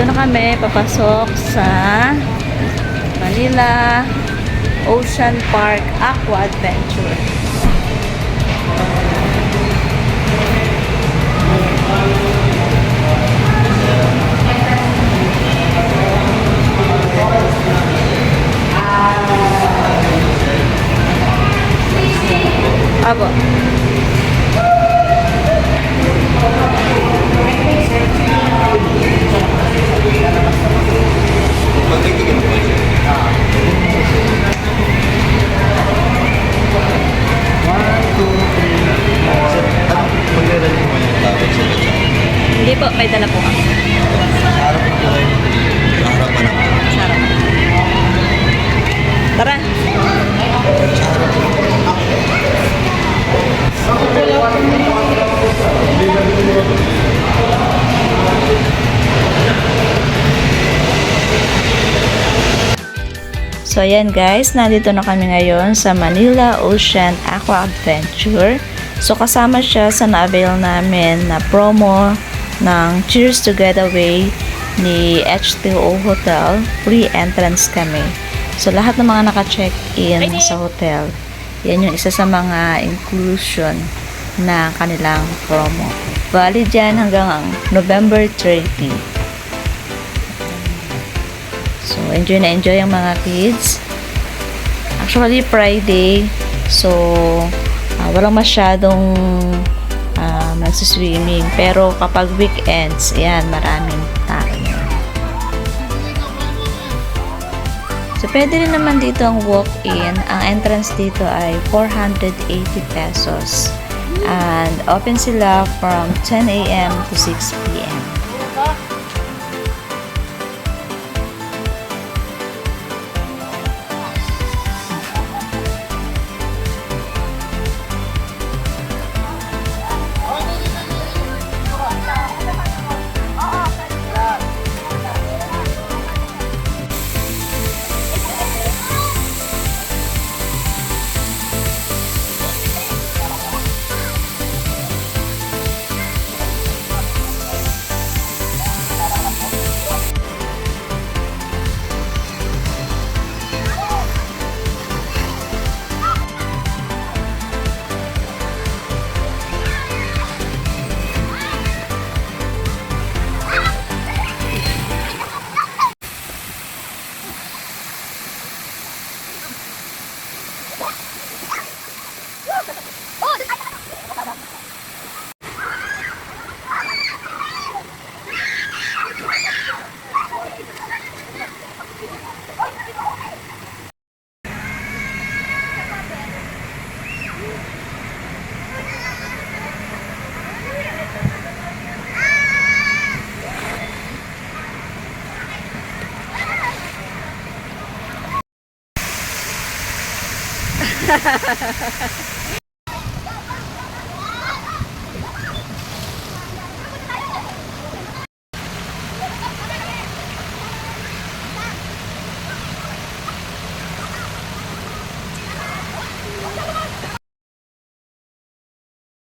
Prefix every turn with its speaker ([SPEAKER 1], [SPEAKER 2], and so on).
[SPEAKER 1] na kami papasok sa Manila Ocean Park Aqua Adventure. Abo. Hindi po, may dala po kami.
[SPEAKER 2] Harap na po kayo. Sa harapan ako.
[SPEAKER 1] Sarap. Tara. So ayan guys, nandito na kami ngayon sa Manila Ocean Aqua Adventure. So kasama siya sa na-avail namin na promo ng Cheers to Getaway ni H2O Hotel. Free entrance kami. So lahat ng mga naka-check-in sa hotel, yan yung isa sa mga inclusion na kanilang promo. Valid yan hanggang November 30. So, enjoy na enjoy ang mga kids. Actually, Friday. So, walang masyadong nagsiswimming. Pero kapag weekends, yan, maraming tao. So, pwede rin naman dito ang walk-in. Ang entrance dito ay 480 pesos. And open sila from 10 a.m. to 6 p.m.